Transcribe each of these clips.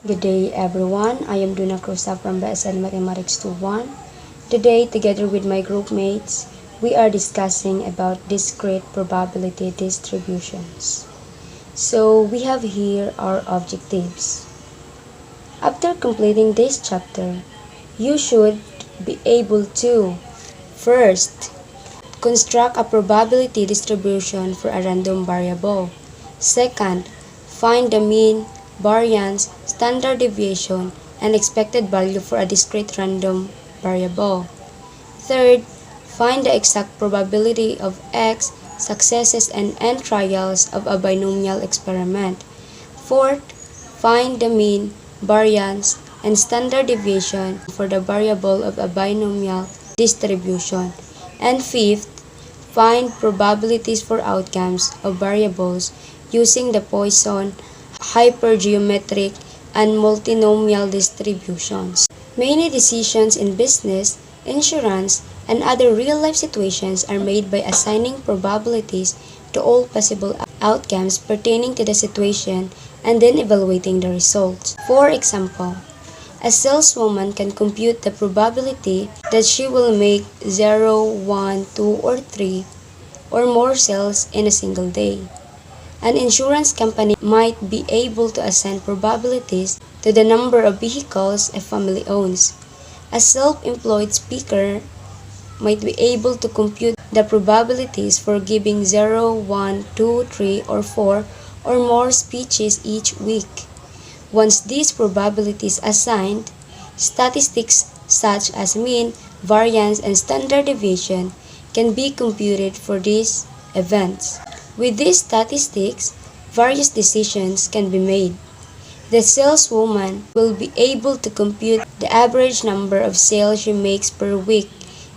Good day everyone, I am Duna Cruza from BSN Mathematics 2-1. Today, together with my group mates, we are discussing about discrete probability distributions. So, we have here our objectives. After completing this chapter, you should be able to first, construct a probability distribution for a random variable. Second, find the mean, variance, standard deviation, and expected value for a discrete random variable. Third, find the exact probability of X successes and N trials of a binomial experiment. Fourth, find the mean, variance, and standard deviation for the variable of a binomial distribution. And fifth, find probabilities for outcomes of variables using the Poisson, hypergeometric, and multinomial distributions. Many decisions in business, insurance, and other real-life situations are made by assigning probabilities to all possible outcomes pertaining to the situation and then evaluating the results. For example, a saleswoman can compute the probability that she will make 0, 1, 2, or 3 or more sales in a single day. An insurance company might be able to assign probabilities to the number of vehicles a family owns. A self-employed speaker might be able to compute the probabilities for giving 0, 1, 2, 3, or 4 or more speeches each week. Once these probabilities assigned, statistics such as mean, variance, and standard deviation can be computed for these events. With these statistics, various decisions can be made. The saleswoman will be able to compute the average number of sales she makes per week,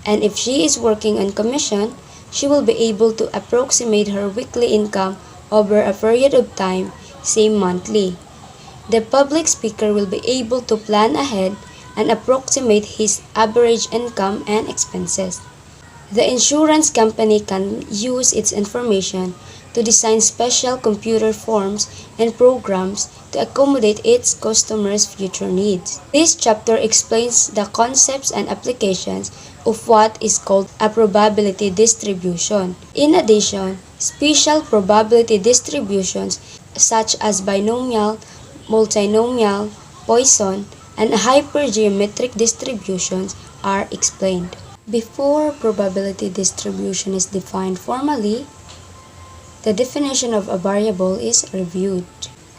and if she is working on commission, she will be able to approximate her weekly income over a period of time, say monthly. The public speaker will be able to plan ahead and approximate his average income and expenses. The insurance company can use its information to design special computer forms and programs to accommodate its customers' future needs. This chapter explains the concepts and applications of what is called a probability distribution. In addition, special probability distributions such as binomial, multinomial, Poisson, and hypergeometric distributions are explained. Before probability distribution is defined formally, the definition of a variable is reviewed.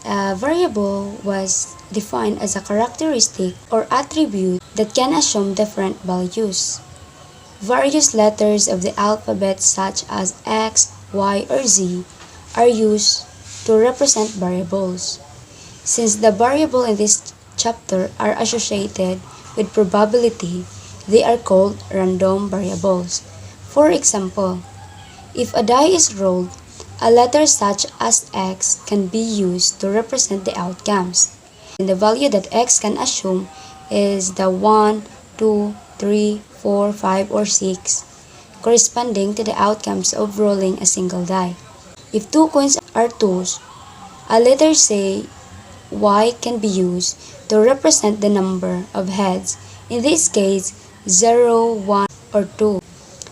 A variable was defined as a characteristic or attribute that can assume different values. Various letters of the alphabet such as X, Y, or Z are used to represent variables. Since the variable in this chapter are associated with probability, they are called random variables. For example, if a die is rolled, a letter such as X can be used to represent the outcomes. And the value that X can assume is the 1, 2, 3, 4, 5, or 6, corresponding to the outcomes of rolling a single die. If two coins are twos, a letter say Y can be used to represent the number of heads, in this case 0, 1, or 2.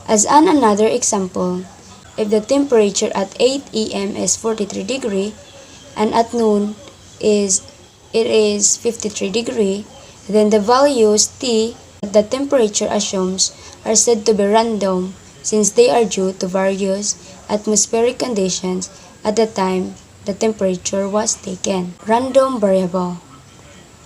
As another example, if the temperature at 8 a.m. is 43 degree and at noon it is 53 degree, then the values T that the temperature assumes are said to be random since they are due to various atmospheric conditions at the time the temperature was taken. Random variable.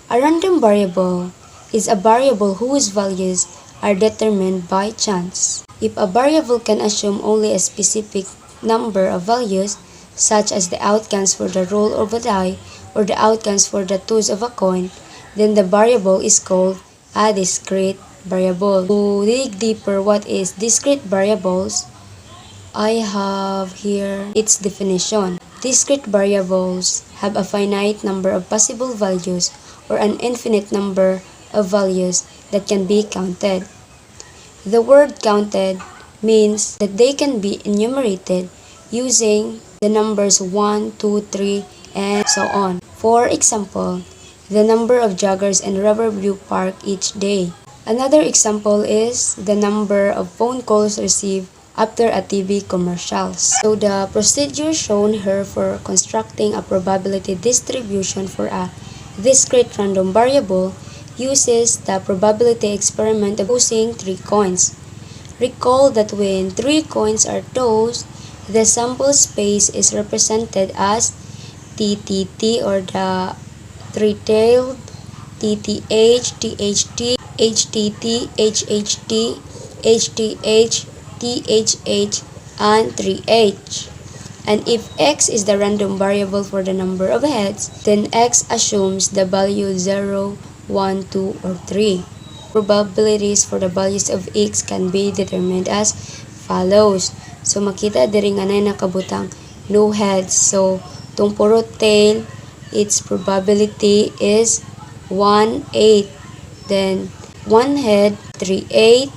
A random variable is a variable whose values are determined by chance. If a variable can assume only a specific number of values, such as the outcomes for the roll of a die or the outcomes for the toss of a coin, then the variable is called a discrete variable. To dig deeper what is discrete variables, I have here its definition. Discrete variables have a finite number of possible values or an infinite number of values that can be counted. The word counted means that they can be enumerated using the numbers 1, 2, 3, and so on. For example, the number of joggers in Riverview Park each day. Another example is the number of phone calls received after a TV commercials. So the procedure shown here for constructing a probability distribution for a discrete random variable uses the probability experiment of tossing 3 coins. Recall that when 3 coins are tossed, the sample space is represented as TTT or the three-tailed, TTH, THT, HTT, HHT, HTH, THH, and 3H. And if x is the random variable for the number of heads, then x assumes the value 0, 1, 2, or 3. Probabilities for the values of x can be determined as follows. So makita diri nga nay nakabutang no heads. So tung puro tail, its probability is 1/8. Then 1 head 3/8,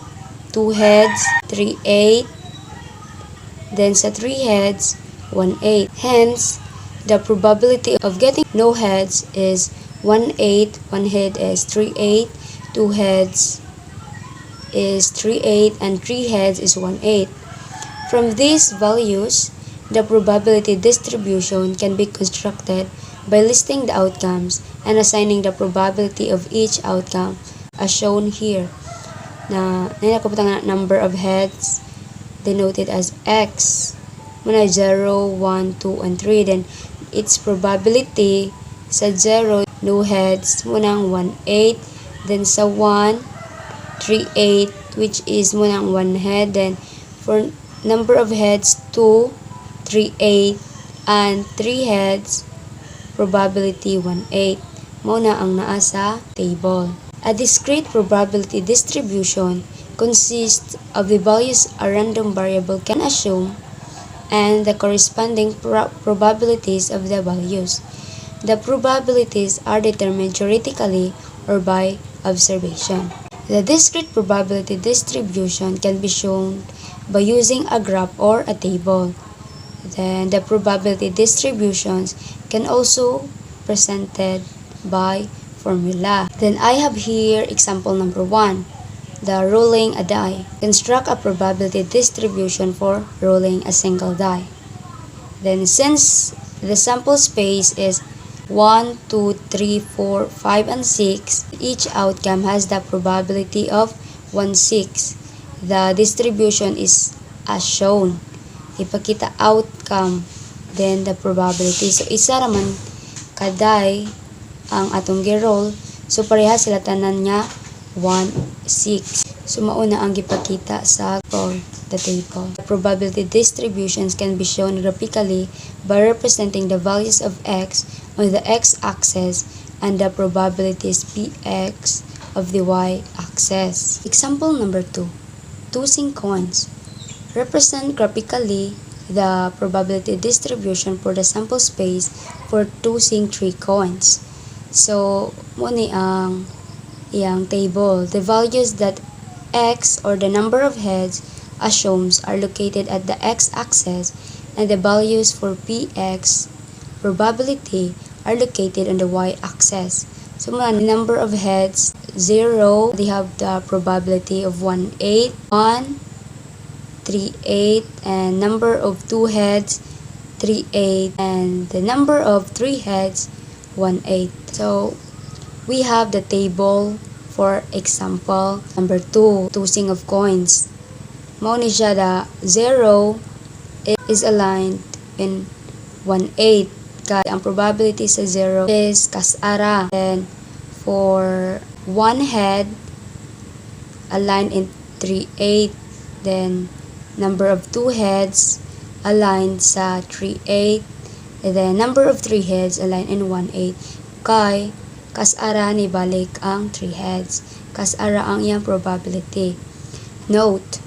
2 heads 3/8, then sa 3 heads 1/8. Hence, the probability of getting no heads is 1/8, 1 head is 3/8, 2 heads is 3/8, and 3 heads is 1/8. From these values, the probability distribution can be constructed by listing the outcomes and assigning the probability of each outcome as shown here. Na nakaputang number of heads denoted as x. Muna 0, 1, 2, and 3. Then its probability sa 0, no heads, munang 1/8. Then sa 1, 3/8, which is munang 1 head. Then for number of heads, 2, 3/8, and 3 heads, probability 1/8. Muna ang naa sa table. A discrete probability distribution consists of the values a random variable can assume and the corresponding probabilities of the values. The probabilities are determined theoretically or by observation. The discrete probability distribution can be shown by using a graph or a table. Then the probability distributions can also presented by formula. Then I have here example number 1. The rolling a die. Construct a probability distribution for rolling a single die. Then since the sample space is 1, 2, 3, 4, 5, and 6, each outcome has the probability of 1/6. The distribution is as shown. Ipakita outcome, then the probability. So isa raman kaday ang atong gi-roll. So pareha sila tanan nga 1/6. So mauna ang gipakita sa the table. The probability distributions can be shown graphically by representing the values of x on the x-axis and the probabilities px of the y-axis. Example number 2. Tossing coins. Represent graphically the probability distribution for the sample space for tossing 3 coins. So, muna ang iyang table. The values that x or the number of heads assumes are located at the x-axis and the values for px probability are located on the y-axis. So the number of heads 0, they have the probability of 1/8, 1, 3/8, and number of 2 heads 3/8, and the number of 3 heads 1/8. So we have the table for example number 2, tossing of coins. Mao ni siya the 0 is aligned in 1/8. Kaya ang probability sa 0 is kasara. And for 1 head, aligned in 3/8. Then number of 2 heads aligned sa 3/8. And then number of 3 heads aligned in 1/8. Kay kasara ni balik ang 3 heads. Kasara ang iyang probability. Note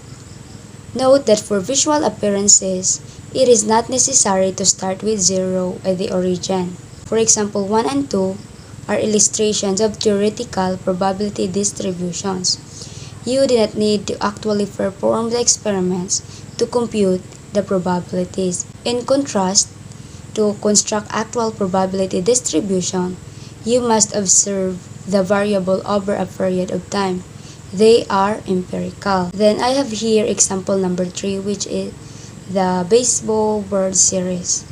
that for visual appearances, it is not necessary to start with 0 at the origin. For example, 1 and 2 are illustrations of theoretical probability distributions. You do not need to actually perform the experiments to compute the probabilities. In contrast, to construct actual probability distribution, You must observe the variable over a period of time. They are empirical. Then I have here example number 3, which is the Baseball World Series.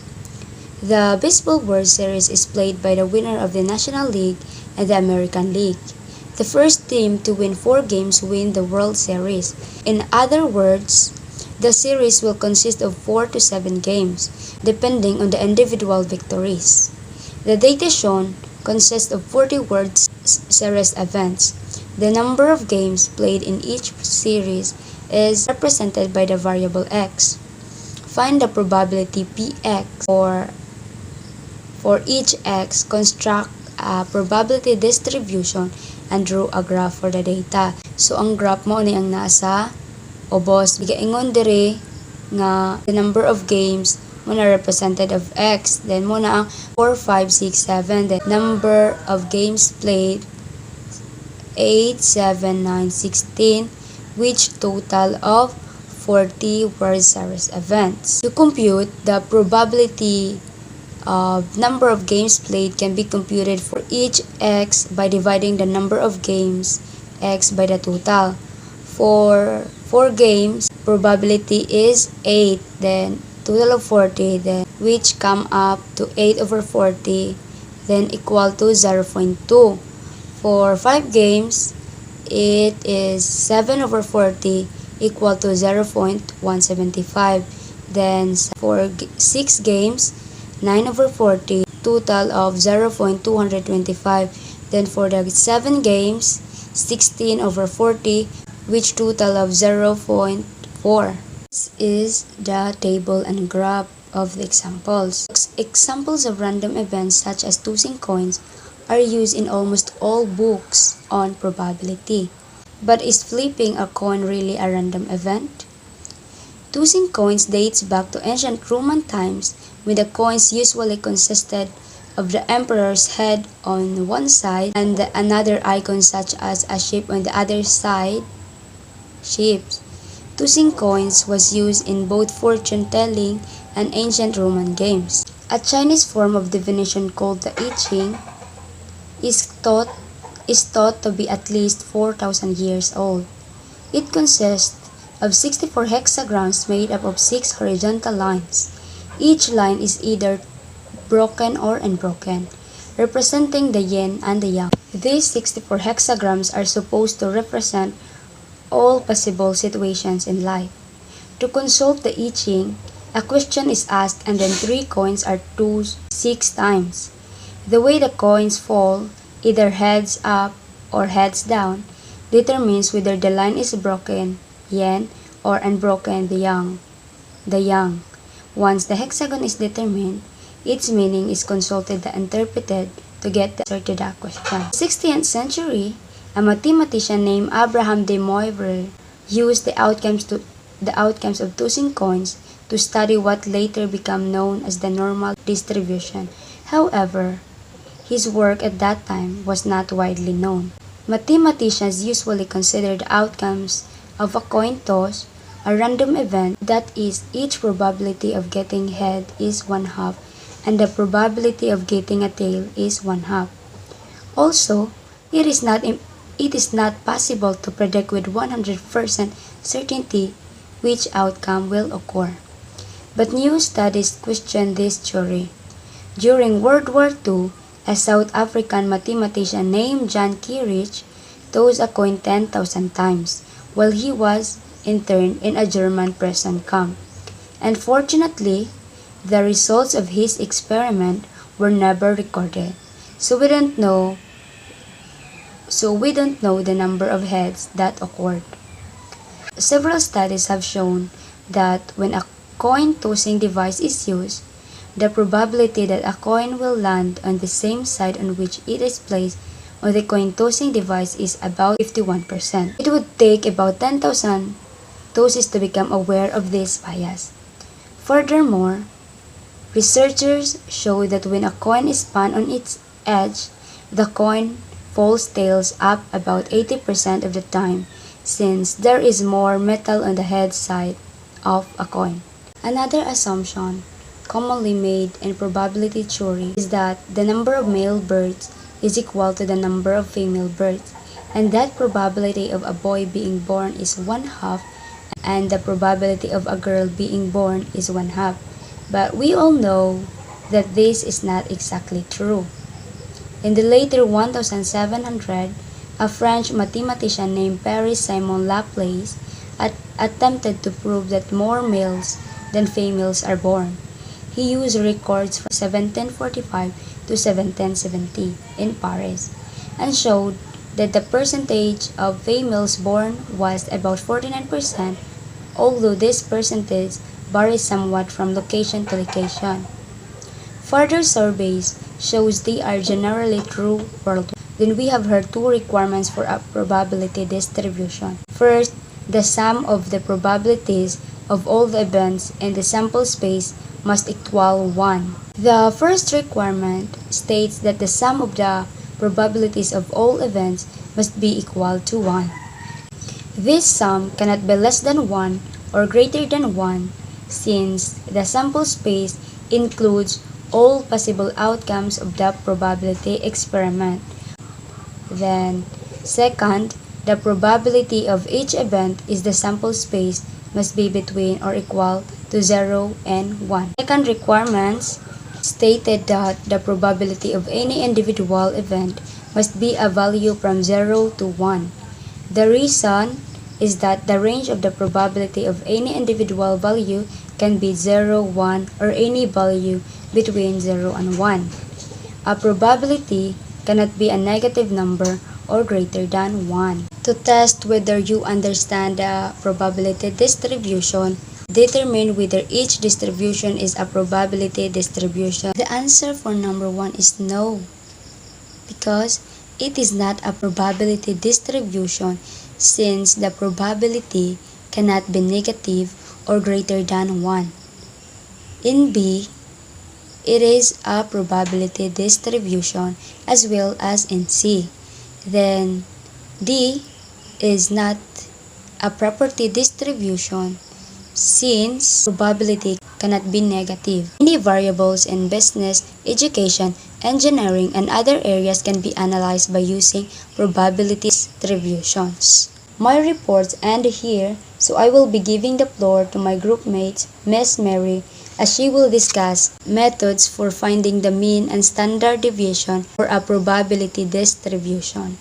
The Baseball World Series is played by the winner of the National League and the American League. The first team to win 4 games win the World Series. In other words, the series will consist of 4 to 7 games, depending on the individual victories. The data shown consists of 40 World Series events. The number of games played in each series is represented by the variable x. Find the probability px for each x, construct a probability distribution, and draw a graph for the data. So, ang graph mo ni ang nasa ubos. Igaingon dire nga the number of games mo na represented of x. Then mo na ang 4, 5, 6, 7. Then number of games played 8, 7, 9, 16, which total of 40 World Series events. To compute the probability number of games played can be computed for each x by dividing the number of games x by the total. For 4 games, probability is 8, then total of 40, then which come up to 8 over 40, then equal to 0.2. For 5 games, it is 7 over 40 equal to 0.175. Then for 6 games, 9 over 40, total of 0.225. Then for the 7 games, 16 over 40, which total of 0.4. This is the table and graph of the examples. Examples of random events such as tossing coins are used in almost all books on probability. But is flipping a coin really a random event? Tossing coins dates back to ancient Roman times, when the coins usually consisted of the emperor's head on one side and another icon such as a ship on the other side. Ships. Tossing coins was used in both fortune-telling and ancient Roman games. A Chinese form of divination called the I Ching is thought to be at least 4,000 years old. It consists of 64 hexagrams made up of 6 horizontal lines. Each line is either broken or unbroken, representing the yin and the yang. These 64 hexagrams are supposed to represent all possible situations in life. To consult the I Ching, a question is asked and then 3 coins are tossed 6 times. The way the coins fall, either heads up or heads down, determines whether the line is broken, yin, or unbroken, the yang. Once the hexagon is determined, its meaning is consulted and interpreted to get the answer to that question. In the 16th century, a mathematician named Abraham de Moivre used the outcomes of tossing coins to study what later became known as the normal distribution. However, his work at that time was not widely known. Mathematicians usually consider the outcomes of a coin toss a random event, that is, each probability of getting head is 1/2 and the probability of getting a tail is 1/2. Also, it is not possible to predict with 100% certainty which outcome will occur. But new studies question this theory. During World War II, a South African mathematician named John Kirich tossed a coin 10,000 times while he was interned in a German prison camp. Unfortunately, the results of his experiment were never recorded, so we don't know the number of heads that occurred. Several studies have shown that when a coin tossing device is used, the probability that a coin will land on the same side on which it is placed on the coin tossing device is about 51%. It would take about 10,000 tosses to become aware of this bias. Furthermore, researchers show that when a coin is spun on its edge, the coin falls tails up about 80% of the time, since there is more metal on the head side of a coin. Another assumption commonly made in probability theory is that the number of male birds is equal to the number of female births, and that probability of a boy being born is 1/2, and the probability of a girl being born is 1/2. But we all know that this is not exactly true. In the later 1700, a French mathematician named Paris-Simon Laplace attempted to prove that more males than females are born. He used records from 1745 to 1770 in Paris and showed that the percentage of females born was about 49%, although this percentage varies somewhat from location to location. Further surveys shows they are generally true worldwide. Then we have heard two requirements for a probability distribution. First, the sum of the probabilities of all the events in the sample space must equal 1. The first requirement states that the sum of the probabilities of all events must be equal to 1. This sum cannot be less than 1 or greater than 1 since the sample space includes all possible outcomes of the probability experiment. Then, second, the probability of each event is the sample space must be between or equal to 0 and 1. Second requirements stated that the probability of any individual event must be a value from 0 to 1. The reason is that the range of the probability of any individual value can be 0, 1, or any value between 0 and 1. A probability cannot be a negative number or greater than 1. To test whether you understand the probability distribution, determine whether each distribution is a probability distribution. The answer for number 1 is no, because it is not a probability distribution since the probability cannot be negative or greater than 1. In B, it is a probability distribution as well as in C. Then D is not a property distribution since probability cannot be negative. Many variables in business, education, engineering, and other areas can be analyzed by using probability distributions. My reports end here, so I will be giving the floor to my group mate, Miss Mary, as she will discuss methods for finding the mean and standard deviation for a probability distribution.